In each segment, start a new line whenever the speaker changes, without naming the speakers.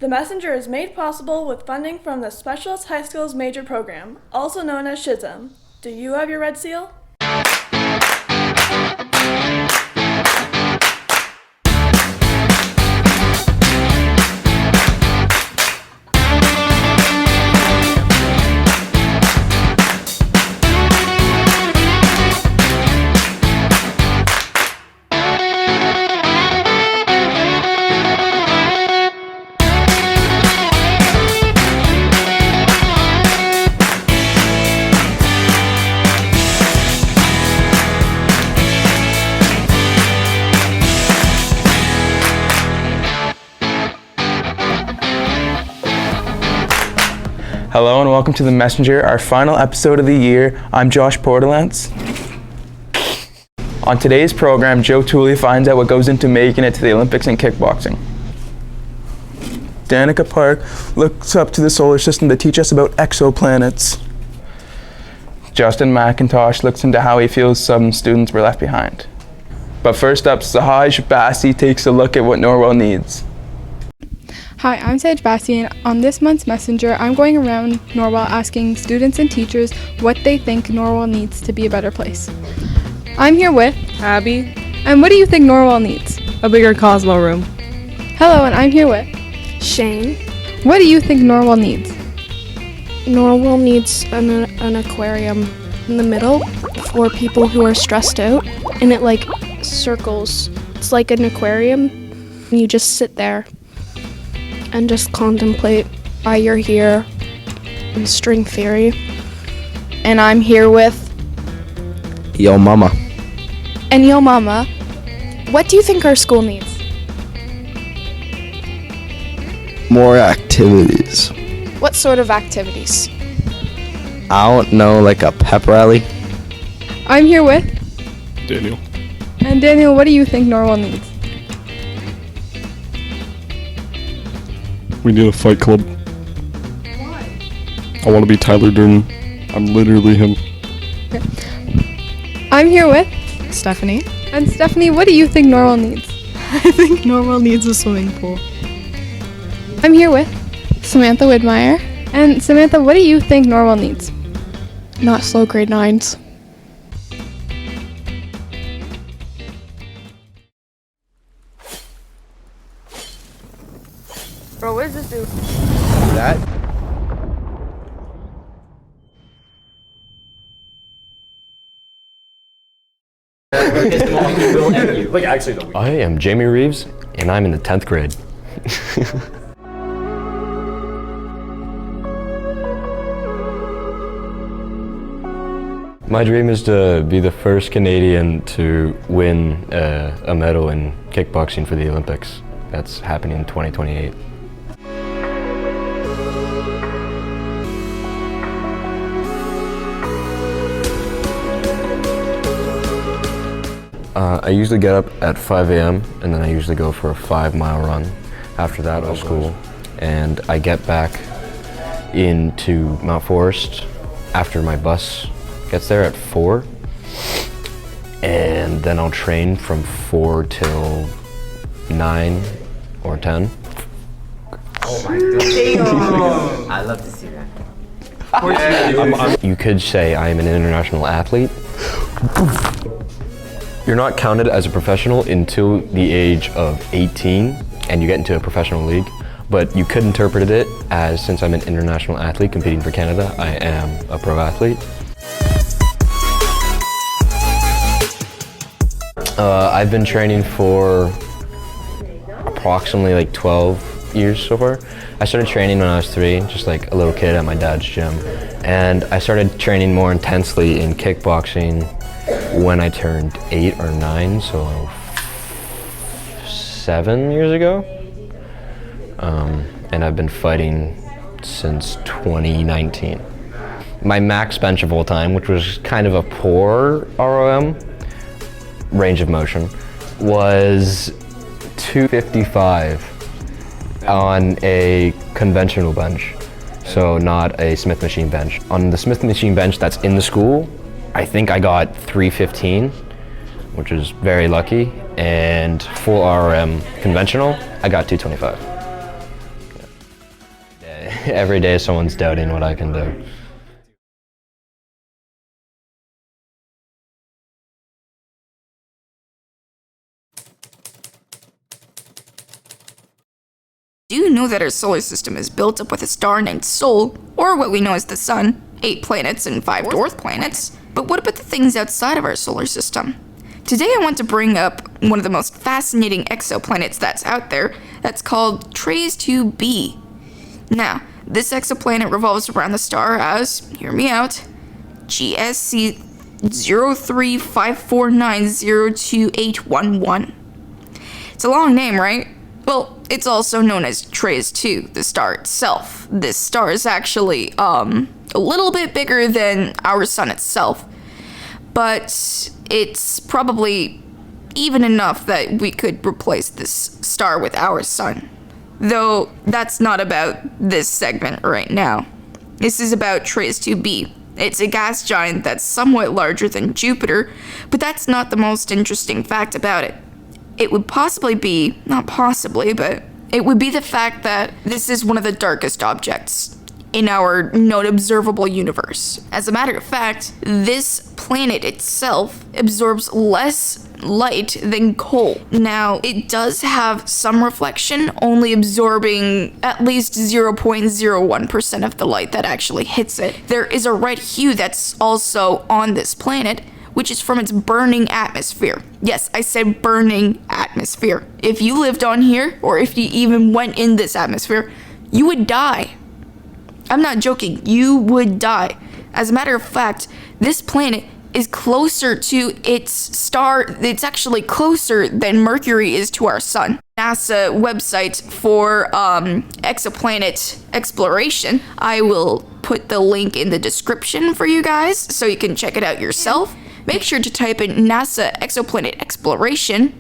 The Messenger is made possible with funding from the Specialist High Skills Major Program, also known as SHSM. Do you have your red seal?
Hello and welcome to The Messenger, our final episode of the year. I'm Josh Portalance. On today's program, Joe Tooley finds out what goes into making it to the Olympics in kickboxing. Danica Park looks up to the solar system to teach us about exo-planets. Justin McIntosh looks into how he feels some students were left behind. But first up, Sahaj Bassi takes a look at what Norwell needs.
Hi, I'm Sage Bassi, and on this month's Messenger, I'm going around Norwell asking students and teachers what they think Norwell needs to be a better place. I'm here with
Abby.
And what do you think Norwell needs?
A bigger Cosmo room.
Hello, and I'm here with
Shane.
What do you think Norwell needs?
Norwell needs an aquarium in the middle for people who are stressed out, and it like circles. It's like an aquarium, and you just sit there and just contemplate why you're here in string theory. And I'm here with
Yo Mama.
And Yo Mama, what do you think our school needs?
More activities.
What sort of activities?
I don't know, like a pep rally.
I'm here with
Daniel.
And Daniel, what do you think Norwell needs?
We need a fight club. Why? I want to be Tyler Durden. I'm literally him.
Okay. I'm here with
Stephanie.
And Stephanie, what do you think Norwell needs?
I think Norwell needs a swimming pool.
I'm here with
Samantha Widmeyer.
And Samantha, what do you think Norwell needs?
Not slow grade 9s.
Bro, what does this do?
That?
I am Jamie Reeves, and I'm in the 10th grade. My dream is to be the first Canadian to win a medal in kickboxing for the Olympics. That's happening in 2028. I usually get up at 5 a.m. and then I usually go for a 5-mile run. After that, I'll school, and I get back into Mount Forest after my bus gets there at 4, and then I'll train from 4 till 9 or 10.
Oh my god. I love to see that.
You could say I am an international athlete. You're not counted as a professional until the age of 18 and you get into a professional league, but you could interpret it as, since I'm an international athlete competing for Canada, I am a pro athlete. I've been training for approximately like 12 years so far. I started training when I was 3, just like a little kid at my dad's gym. And I started training more intensely in kickboxing when I turned 8 or 9, so 7 years ago. And I've been fighting since 2019. My max bench of all time, which was kind of a poor ROM, range of motion, was 255 on a conventional bench, so not a Smith machine bench. On the Smith machine bench that's in the school, I think I got 315, which is very lucky, and full RRM conventional, I got 225. Yeah. Every day someone's doubting what I can do.
Do you know that our solar system is built up with a star named Sol, or what we know as the Sun, 8 planets and 5 dwarf planets? But what about the things outside of our solar system? Today I want to bring up one of the most fascinating exoplanets that's out there, that's called TRAPPIST 2b. Now, this exoplanet revolves around the star as, hear me out, GSC 0354902811. It's a long name, right? Well, it's also known as TRAPPIST 2, the star itself. This star is actually a little bit bigger than our sun itself, but it's probably even enough that we could replace this star with our sun. Though that's not about this segment right now. This is about TRAPPIST 2b. It's a gas giant that's somewhat larger than Jupiter, but that's not the most interesting fact about it. It would possibly be, not possibly, but it would be the fact that this is one of the darkest objects in our known observable universe. As a matter of fact, this planet itself absorbs less light than coal. Now, it does have some reflection, only absorbing at least 0.01% of the light that actually hits it. There is a red hue that's also on this planet, which is from its burning atmosphere. Yes, I said burning atmosphere. If you lived on here, or if you even went in this atmosphere, you would die. I'm not joking, you would die. As a matter of fact, this planet is closer to its star, it's actually closer than Mercury is to our sun. NASA website for exoplanet exploration. I will put the link in the description for you guys so you can check it out yourself. Make sure to type in NASA exoplanet exploration.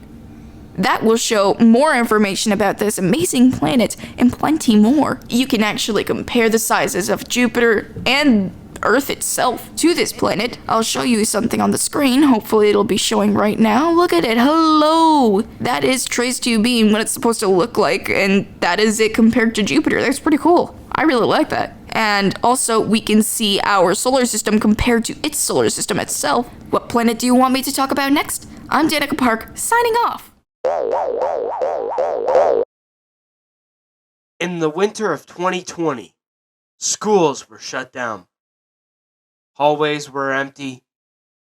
That will show more information about this amazing planet and plenty more. You can actually compare the sizes of Jupiter and Earth itself to this planet. I'll show you something on the screen. Hopefully it'll be showing right now. Look at it. Hello! That is TRAPPIST 2b and what it's supposed to look like, and that is it compared to Jupiter. That's pretty cool. I really like that. And also, we can see our solar system compared to its solar system itself. What planet do you want me to talk about next? I'm Danica Park, signing off.
In the winter of 2020, schools were shut down. Hallways were empty.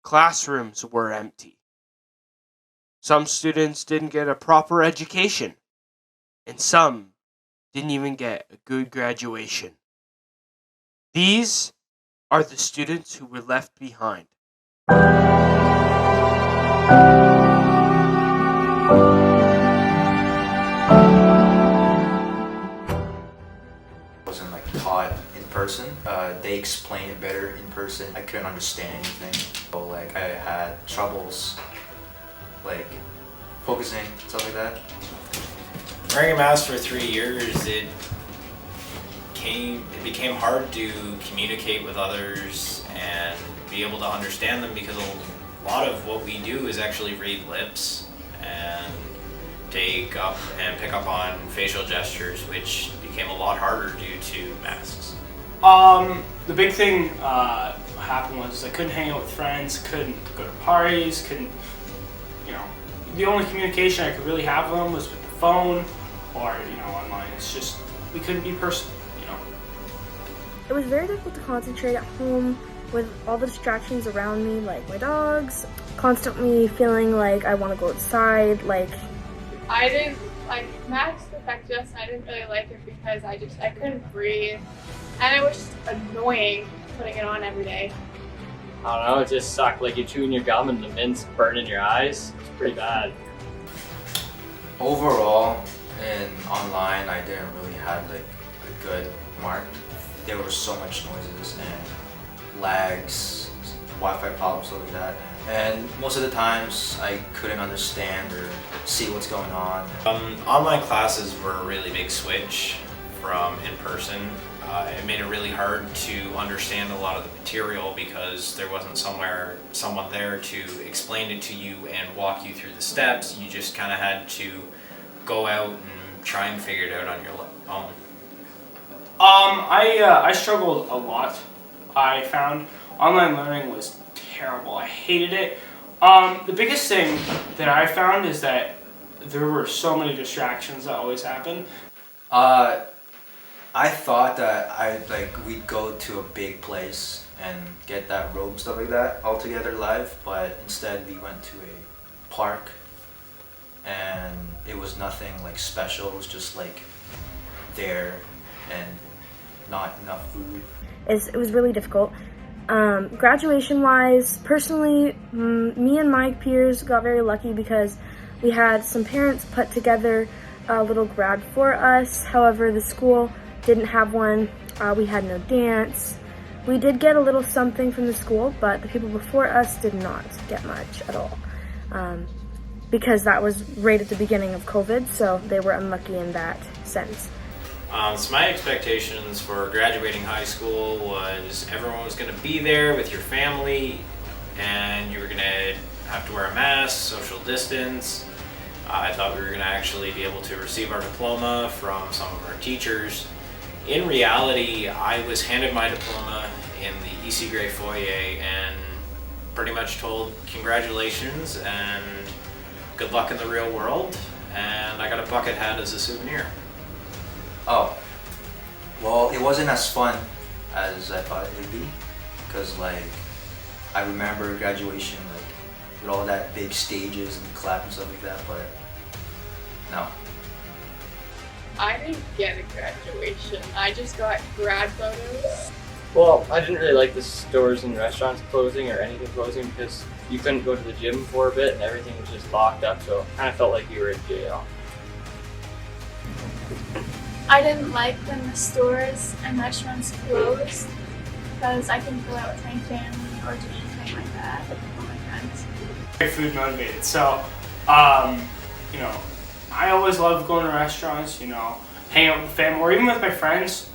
Classrooms were empty. Some students didn't get a proper education, and some didn't even get a good graduation. These are the students who were left behind.
Wasn't taught in person. They explained it better in person. I couldn't understand anything. So I had troubles focusing, stuff like that.
Wearing a mask for 3 years, it became hard to communicate with others and be able to understand them, because a lot of what we do is actually read lips and pick up on facial gestures, which became a lot harder due to masks.
The big thing happened was I couldn't hang out with friends, couldn't go to parties, the only communication I could really have with them was with the phone or, online. It's just, we couldn't be personal,
It was very difficult to concentrate at home with all the distractions around me, like my dogs, constantly feeling like I want to go outside,
I didn't masks affected us, and I didn't really like it because I couldn't breathe, and it was just annoying putting it on every day.
I don't know, it just sucked. You're chewing your gum and the mint's burning your eyes. It's pretty bad.
Overall, and online, I didn't really have a good mark. There were so much noises and lags, Wi-Fi problems, stuff like that. And most of the times I couldn't understand or see what's going on.
Online classes were a really big switch from in-person. It made it really hard to understand a lot of the material because there wasn't someone there to explain it to you and walk you through the steps. You just kind of had to go out and try and figure it out on your own.
I struggled a lot. I found online learning was terrible. I hated it. The biggest thing that I found is that there were so many distractions that always happened.
I thought that we'd go to a big place and get that robe and stuff like that all together live, but instead we went to a park and it was nothing like special. It was just like there and not enough food.
It was really difficult. Graduation-wise, personally, me and my peers got very lucky because we had some parents put together a little grad for us. However, the school didn't have one. We had no dance. We did get a little something from the school, but the people before us did not get much at all. Because that was right at the beginning of COVID, so they were unlucky in that sense.
So my expectations for graduating high school was everyone was going to be there with your family, and you were going to have to wear a mask, social distance. I thought we were going to actually be able to receive our diploma from some of our teachers. In reality, I was handed my diploma in the EC Gray foyer and pretty much told congratulations and good luck in the real world, and I got a bucket hat as a souvenir.
Oh, well, it wasn't as fun as I thought it would be, because I remember graduation with all that big stages and clap and stuff like that, but no.
I didn't get a graduation. I just got grad photos.
Well, I didn't really like the stores and restaurants closing or anything closing because you couldn't go to the gym for a bit and everything was just locked up, so it kind of felt like you were in jail.
I didn't like when the stores and restaurants closed because I couldn't go out with my family or do anything like that with my friends.
Very food motivated, so I always loved going to restaurants, hang out with family or even with my friends.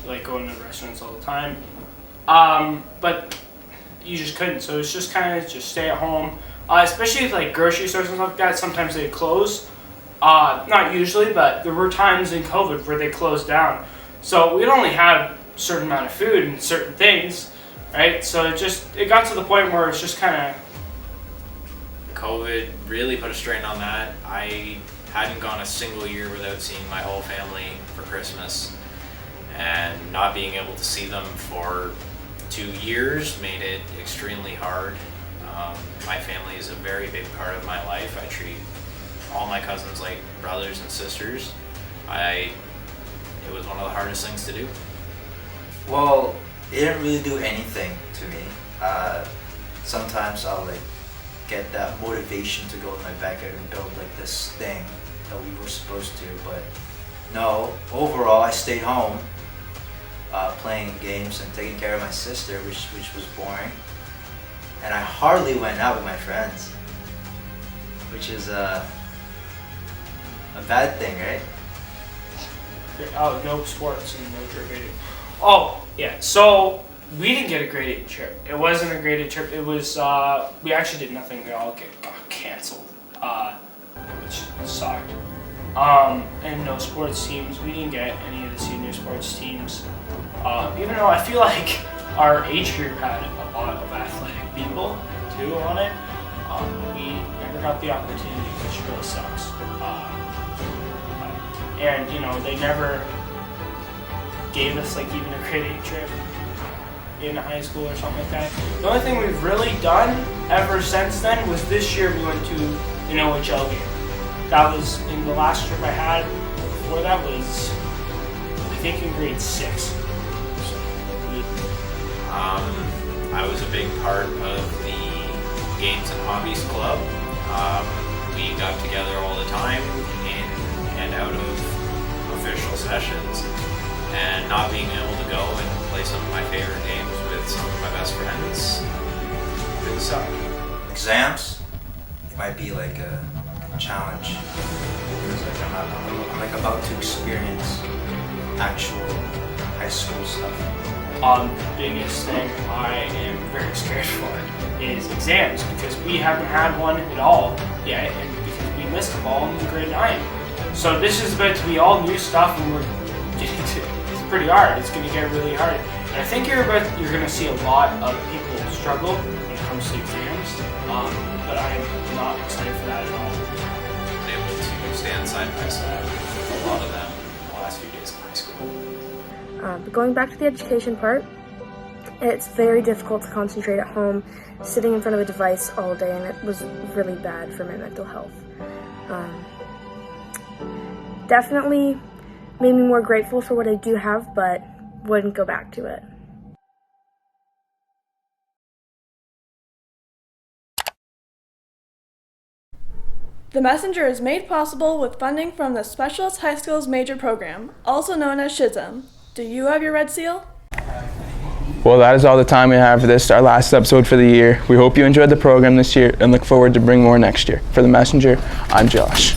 Like going to restaurants all the time. But you just couldn't, so it's just kind of just stay at home. Especially with grocery stores and stuff like that, sometimes they close. Not usually, but there were times in COVID where they closed down. So we'd only have a certain amount of food and certain things, right? So it got to the point where it's just kind of...
COVID really put a strain on that. I hadn't gone a single year without seeing my whole family for Christmas, and not being able to see them for 2 years made it extremely hard. My family is a very big part of my life. I treat all my cousins like brothers and sisters. It was one of the hardest things to do.
Well, it didn't really do anything to me. Sometimes I'll get that motivation to go in my backyard and build this thing that we were supposed to, but no, overall I stayed home playing games and taking care of my sister, which was boring, and I hardly went out with my friends, which is a bad thing, right?
Oh, no sports and no trip rating. Oh, yeah, so we didn't get a grade 8 trip. It wasn't a grade 8 trip. It was, we actually did nothing. We all got canceled, which sucked. And no sports teams. We didn't get any of the senior sports teams. Even though I feel like our age group had a lot of athletic people, too, on it. We never got the opportunity, which really sucks. And, they never gave us, even a grade 8 trip in high school or something like that. The only thing we've really done ever since then was this year we went to an OHL game. That was in the last trip I had. Before that was, I think, in grade 6.
I was a big part of the Games and Hobbies Club. We got together all the time in and out of official sessions, and not being able to go and play some of my favorite games with some of my best friends really sucked.
Exams, it might be a challenge because I'm about to experience actual high school stuff.
The biggest thing I am very scared for is exams, because we haven't had one at all yet, and because we missed them all in grade 9. So this is about to be all new stuff, and we're getting to pretty hard. It's going to get really hard. And I think you're going to see a lot of people struggle when it comes to exams, but I'm not excited for that at all.
Able to stand side by side with a lot of them the last few days of high school.
But going back to the education part, it's very difficult to concentrate at home, sitting in front of a device all day, and it was really bad for my mental health. Definitely made me more grateful for what I do have, but wouldn't go back to it.
The Messenger is made possible with funding from the Specialist High Schools Major Program, also known as SHSM. Do you have your red seal?
Well, that is all the time we have for this, our last episode for the year. We hope you enjoyed the program this year and look forward to bring more next year. For The Messenger, I'm Josh.